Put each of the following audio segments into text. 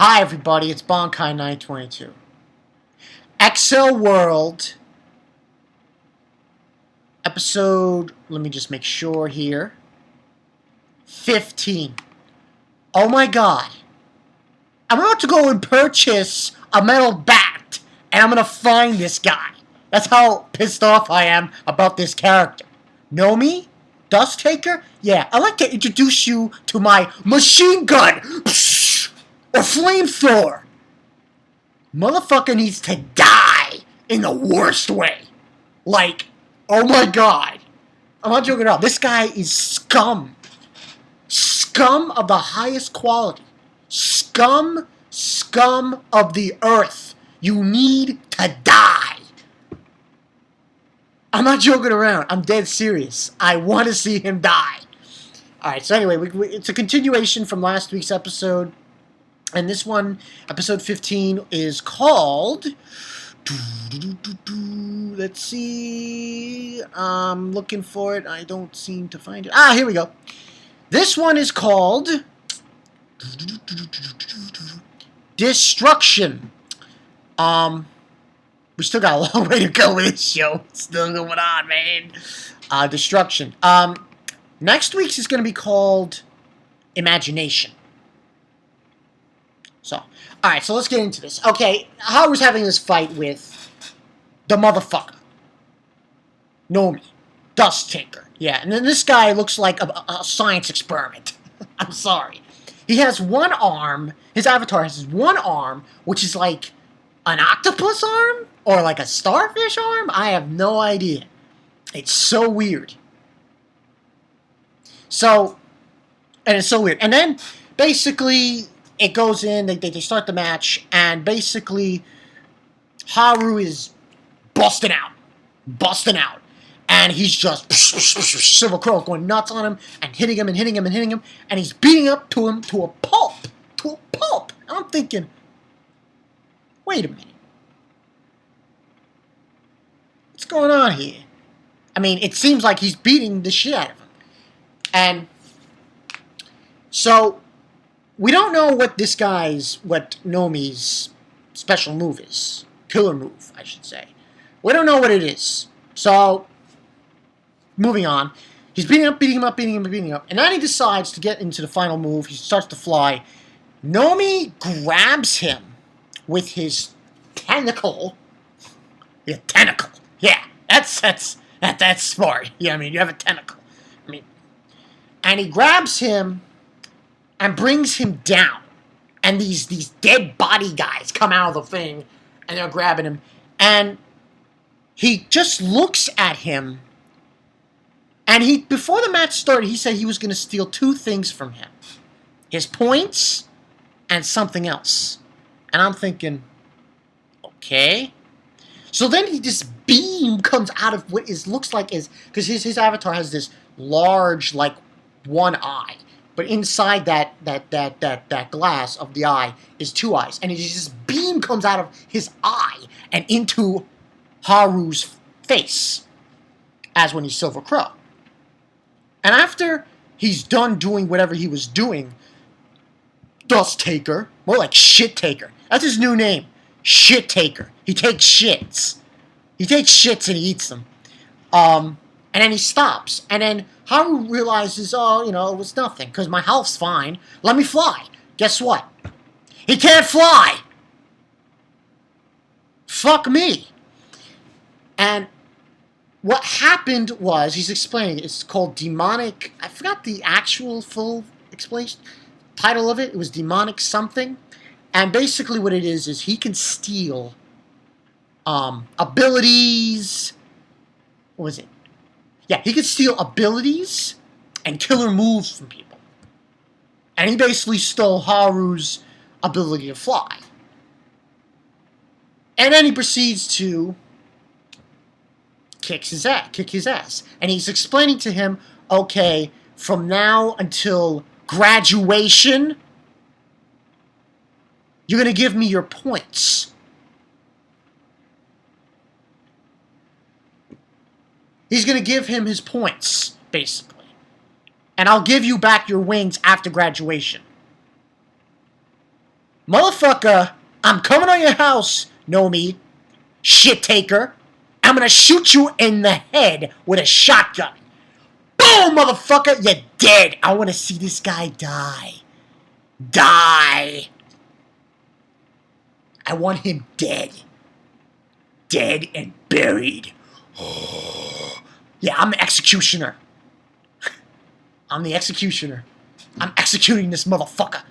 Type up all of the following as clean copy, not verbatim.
Hi everybody, it's Bonkai922. Accel World, episode, let me just make sure here, 15. Oh my god. I'm about to go and purchase a metal bat, and I'm gonna find this guy. That's how pissed off I am about this character. Nomi? Dust Taker? Yeah, I'd like to introduce you to my machine gun! Psh! Or flamethrower! Motherfucker needs to die in the worst way. Like, oh my god. I'm not joking around. This guy is scum. Scum of the highest quality. Scum of the earth. You need to die. I'm not joking around. I'm dead serious. I want to see him die. Alright, so anyway, it's a continuation from last week's episode. And this one, episode 15, is called... Let's see... I'm looking for it. I don't seem to find it. Ah, here we go. This one is called... Destruction. We still got a long way to go with this show. It's still going on, man. Destruction. Next week's is going to be called Imagination. So, alright, so let's get into this. Okay, Haru's having this fight with the motherfucker. Nomi. Dust Taker. Yeah, and then this guy looks like a science experiment. I'm sorry. He has one arm, his avatar has one arm, which is like an octopus arm? Or like a starfish arm? I have no idea. It's so weird. So, and it's so weird. And then, basically... It goes in, they start the match, and basically, Haru is busting out. And he's just, Silver Crow going nuts on him, and hitting him, and he's beating up to him to a pulp. And I'm thinking, wait a minute. What's going on here? I mean, it seems like he's beating the shit out of him. And, so... We don't know what Nomi's special move is. Killer move, I should say. We don't know what it is. So, moving on. He's beating him up. And then he decides to get into the final move. He starts to fly. Nomi grabs him with his tentacle. Yeah, tentacle. Yeah, that's smart. Yeah, I mean, you have a tentacle. I mean, and he grabs him... and brings him down. And these dead body guys come out of the thing, and they're grabbing him. And he just looks at him, and before the match started, he said he was going to steal two things from him. His points, and something else. And I'm thinking, okay. So then this beam comes out of what looks like because his avatar has this large, like, one eye. But inside that glass of the eye is two eyes. And this beam comes out of his eye and into Haru's face. As when he's Silver Crow. And after he's done doing whatever he was doing, Dust Taker, more like Shit Taker. That's his new name. Shit Taker. He takes shits. He takes shits and he eats them. And then he stops. And then Haru realizes, oh, it was nothing. Because my health's fine. Let me fly. Guess what? He can't fly! Fuck me. And what happened was, he's explaining, it's called demonic... I forgot the actual full explanation, title of it. It was demonic something. And basically what it is he can steal abilities... What was it? Yeah, he could steal abilities and killer moves from people. And he basically stole Haru's ability to fly. And then he proceeds to kick his ass. And he's explaining to him, okay, from now until graduation, you're going to give me your points. He's going to give him his points, basically. And I'll give you back your wings after graduation. Motherfucker, I'm coming on your house, Nomi, shit taker. I'm gonna shoot you in the head with a shotgun. Boom, motherfucker, you're dead. I wanna see this guy die. Die. I want him dead. Dead and buried. Yeah, I'm the executioner. I'm the executioner. I'm executing this motherfucker.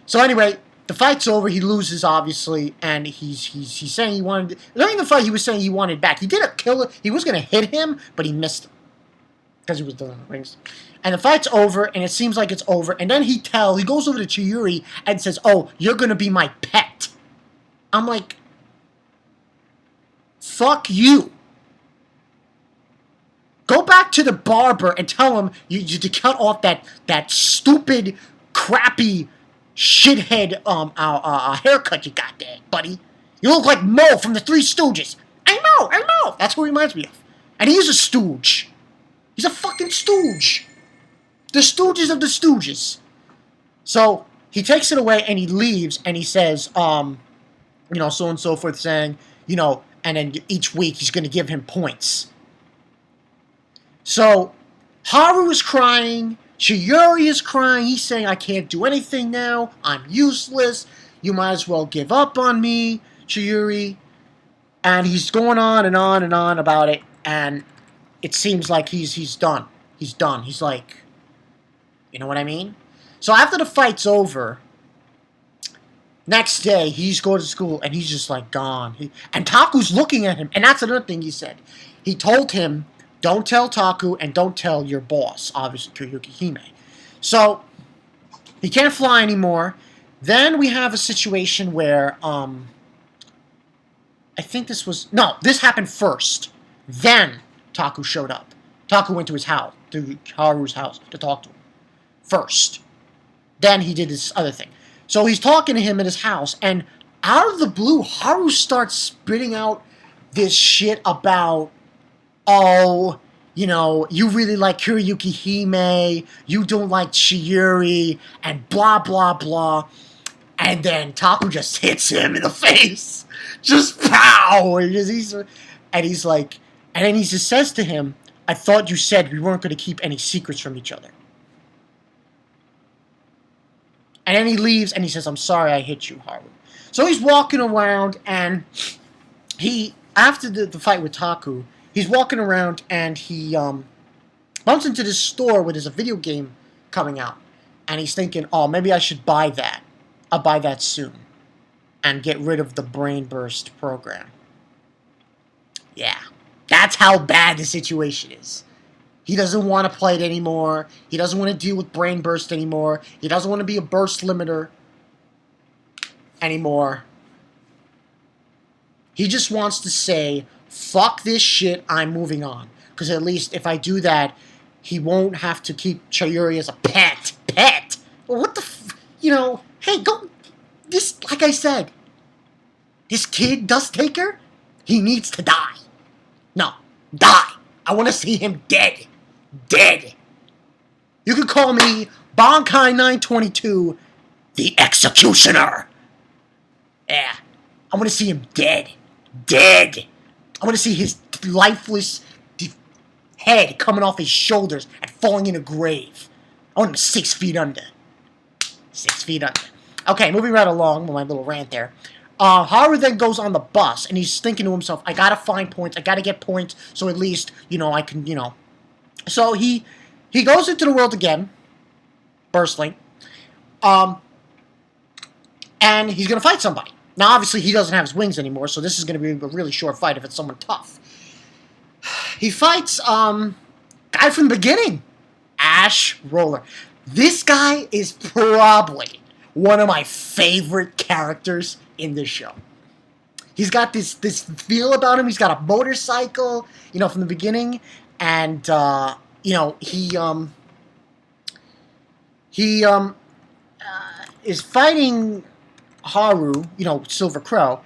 So anyway, the fight's over. He loses, obviously, and he's saying he wanted. During the fight, he was saying he wanted back. He did a killer. He was gonna hit him, but he missed him because he was doing the rings. And the fight's over, and it seems like it's over. And then he goes over to Chiyuri and says, "Oh, you're gonna be my pet." I'm like, fuck you. Go back to the barber and tell him you to cut off that stupid, crappy, shithead haircut you got there, buddy. You look like Mo from the Three Stooges. I know. That's who he reminds me of. And he's a stooge. He's a fucking stooge. The Stooges of the Stooges. So he takes it away and he leaves and he says, so and so forth, saying, and then each week he's going to give him points. So Haru is crying. Chiyuri is crying. He's saying, I can't do anything now. I'm useless. You might as well give up on me, Chiyuri. And he's going on and on and on about it. And it seems like he's done. He's done. He's like, you know what I mean? So after the fight's over, next day, he's going to school, and he's just, like, gone. And Taku's looking at him, and that's another thing he said. He told him, don't tell Taku, and don't tell your boss, obviously, Kuriyuki Hime. So, he can't fly anymore. Then we have a situation where, I think this happened first. Then Taku showed up. Taku went to his house, to Haru's house, to talk to him. First. Then he did this other thing. So he's talking to him at his house, and out of the blue, Haru starts spitting out this shit about, you really like Kuriyuki Hime, you don't like Chiyuri, and blah, blah, blah. And then Taku just hits him in the face. Just pow! And he's like, and then he just says to him, I thought you said we weren't going to keep any secrets from each other. And then he leaves and he says, I'm sorry I hit you, Haru. So he's walking around and after the fight with Taku, he's walking around and he bumps into this store where there's a video game coming out. And he's thinking, maybe I should buy that. I'll buy that soon. And get rid of the Brain Burst program. Yeah. That's how bad the situation is. He doesn't want to play it anymore. He doesn't want to deal with Brain Burst anymore. He doesn't want to be a burst limiter anymore. He just wants to say, fuck this shit, I'm moving on. Because at least if I do that, he won't have to keep Chiyuri as a pet. Pet? Well, what the hey, go. This, like I said, this kid, Dust Taker, he needs to die. No, die. I want to see him dead. Dead. You can call me Bankai 922, the Executioner. Yeah. I want to see him dead. Dead. I want to see his lifeless head coming off his shoulders and falling in a grave. I want him 6 feet under. 6 feet under. Okay, moving right along with my little rant there. Haru then goes on the bus, and he's thinking to himself, I gotta find points, I gotta get points, so at least, I can, So he goes into the world again, Burstling, and he's gonna fight somebody. Now, obviously, he doesn't have his wings anymore, so this is gonna be a really short fight if it's someone tough. He fights, guy from the beginning, Ash Roller. This guy is probably one of my favorite characters in this show. He's got this feel about him. He's got a motorcycle, from the beginning, and he is fighting Haru, Silver Crow,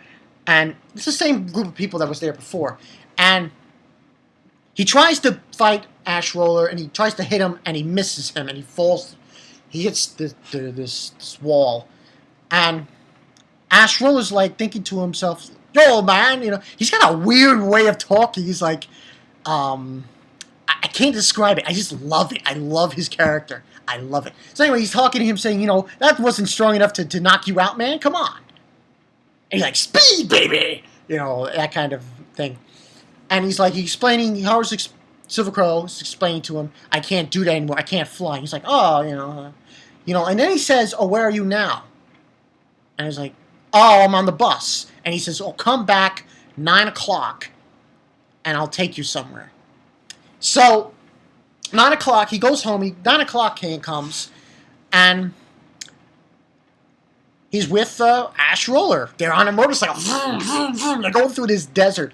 and it's the same group of people that was there before, and he tries to fight Ash Roller, and he tries to hit him, and he misses him, and he falls. He hits this wall, and Ash Roller's like thinking to himself, yo, man, he's got a weird way of talking. He's like, I can't describe it. I just love it. I love his character. I love it. So anyway, he's talking to him saying, that wasn't strong enough to knock you out, man. Come on. And he's like, speed, baby. That kind of thing. And he's like, Silver Crow is explaining to him, I can't do that anymore. I can't fly. He's like, oh, and then he says, oh, where are you now? And he's like, oh, I'm on the bus. And he says, oh, come back 9 o'clock and I'll take you somewhere. So, 9 o'clock, he goes home. 9 o'clock comes, and he's with Ash Roller. They're on a motorcycle. Vroom, vroom, vroom. They're going through this desert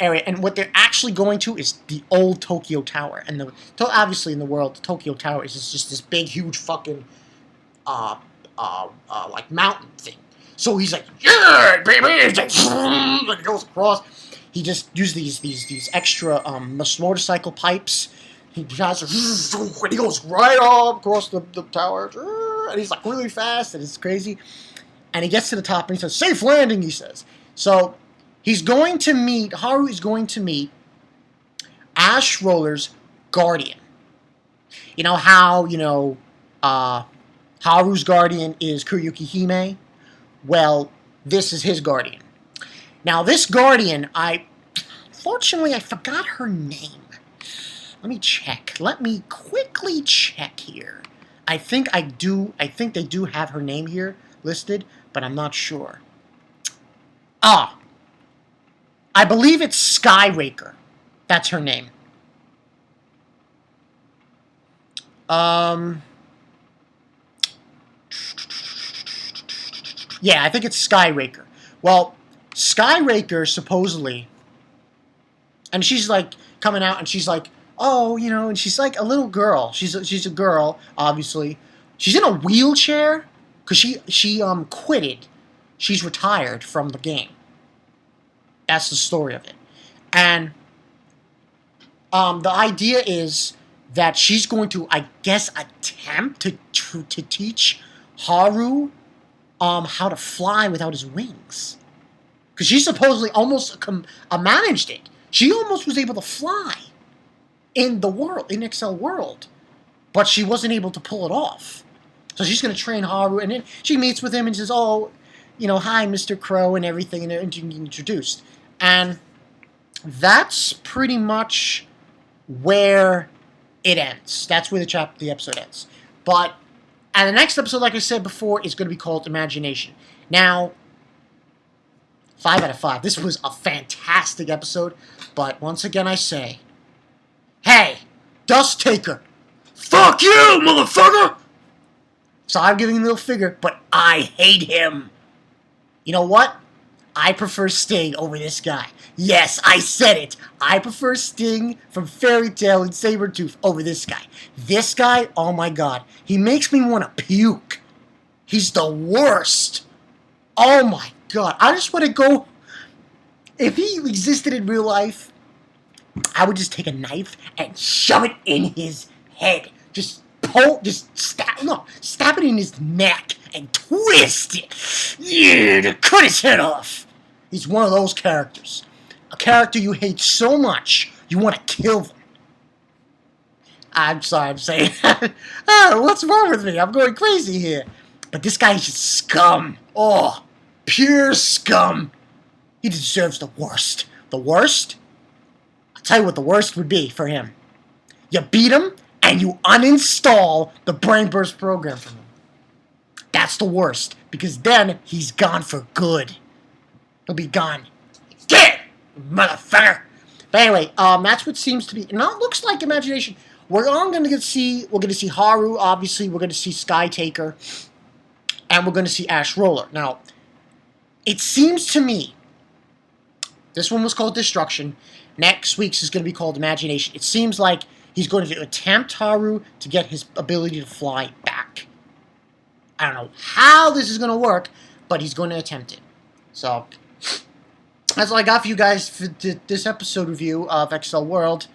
area, and what they're actually going to is the old Tokyo Tower. And obviously in the world, the Tokyo Tower is just this big, huge fucking like mountain thing. So he's like, yeah, baby! He's like, and he goes across. He just used these extra motorcycle pipes. He tries to, and he goes right up across the tower, and he's like really fast, and it's crazy. And he gets to the top, and he says, "Safe landing," he says. So Haru is going to meet Ash Roller's guardian. You know how Haru's guardian is Kuryuki Hime? Well, this is his guardian. Now, this guardian, fortunately, I forgot her name. Let me check. Let me quickly check here. I think they do have her name here listed, but I'm not sure. I believe it's Sky Raker. That's her name. Yeah, I think it's Sky Raker. Well, Sky Raker supposedly, and she's like coming out, and she's like, oh, and she's like a little girl. She's a girl, obviously. She's in a wheelchair because she quitted. She's retired from the game. That's the story of it, and the idea is that she's going to, I guess, attempt to teach Haru how to fly without his wings. Because she supposedly almost managed it. She almost was able to fly in Accel world. But she wasn't able to pull it off. So she's going to train Haru, and then she meets with him and says, oh, hi, Mr. Crow, and everything, and they're introduced. And that's pretty much where it ends. That's where the episode ends. But and the next episode, like I said before, is going to be called Imagination. Now, 5 out of 5. This was a fantastic episode. But once again, I say, hey, Dust Taker, fuck you, motherfucker! So I'm giving him a little figure, but I hate him. You know what? I prefer Sting over this guy. Yes, I said it. I prefer Sting from Fairy Tail and Sabretooth over this guy. This guy, oh my god, he makes me want to puke. He's the worst. Oh my god, I just want to go. If he existed in real life, I would just take a knife and shove it in his head. Stab it in his neck and twist it. Yeah, to cut his head off. He's one of those characters. A character you hate so much, you want to kill them. I'm sorry I'm saying that. Oh, what's wrong with me? I'm going crazy here. But this guy is just scum. Oh, pure scum. He deserves the worst. The worst? I'll tell you what the worst would be for him. You beat him, and you uninstall the Brain Burst program from him. That's the worst, because then he's gone for good. He'll be gone. Get it, motherfucker! But anyway, that's what seems to be. Now it looks like Imagination. We're going to see Haru, obviously. We're going to see Sky Taker. And we're going to see Ash Roller. Now, it seems to me, this one was called Destruction. Next week's is going to be called Imagination. It seems like he's going to attempt Haru to get his ability to fly back. I don't know how this is going to work, but he's going to attempt it. So, that's all I got for you guys for this episode review of Accel World.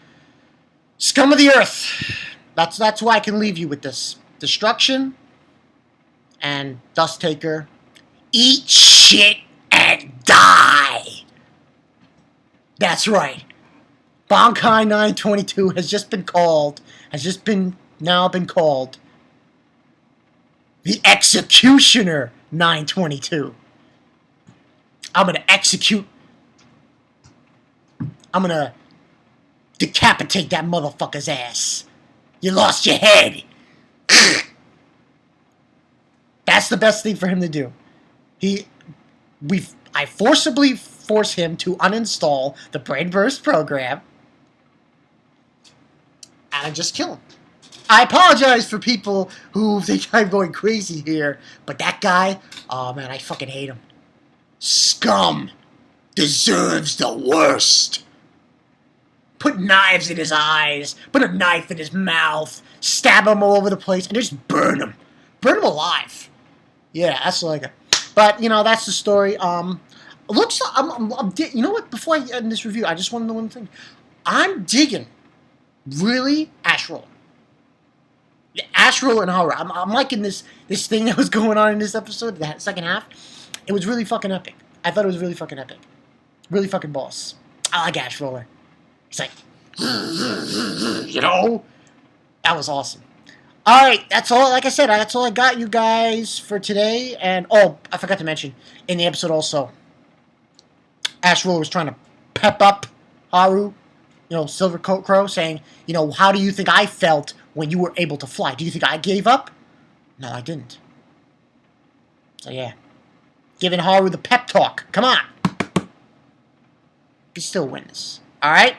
Scum of the Earth. That's why I can leave you with this. Destruction and Dust Taker. Eat shit and die. That's right. Bankai 922 has just been called, now been called the Executioner 922. I'm gonna decapitate that motherfucker's ass. You lost your head. That's the best thing for him to do. I forcibly force him to uninstall the Brain Burst program, and I just kill him. I apologize for people who think I'm going crazy here, but that guy, oh man, I fucking hate him. Scum deserves the worst. Put knives in his eyes, put a knife in his mouth, stab him all over the place, and just burn him. Burn him alive. Yeah, that's like it. But, that's the story. Looks like, you know what? Before I end this review, I just want to know one thing. I'm digging, really, Ash Roller. Ash Roller and Haru. I'm liking this thing that was going on in this episode, that second half. It was really fucking epic. I thought it was really fucking epic. Really fucking boss. I like Ash Roller. He's like, that was awesome. Alright, that's all. Like I said, that's all I got, you guys, for today. And, I forgot to mention, in the episode also, Ash Roller was trying to pep up Haru, Silver Coat Crow, saying, how do you think I felt when you were able to fly? Do you think I gave up? No, I didn't. So, yeah. Giving Haru the pep talk. Come on. You can still win this. Alright?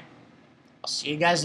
I'll see you guys later.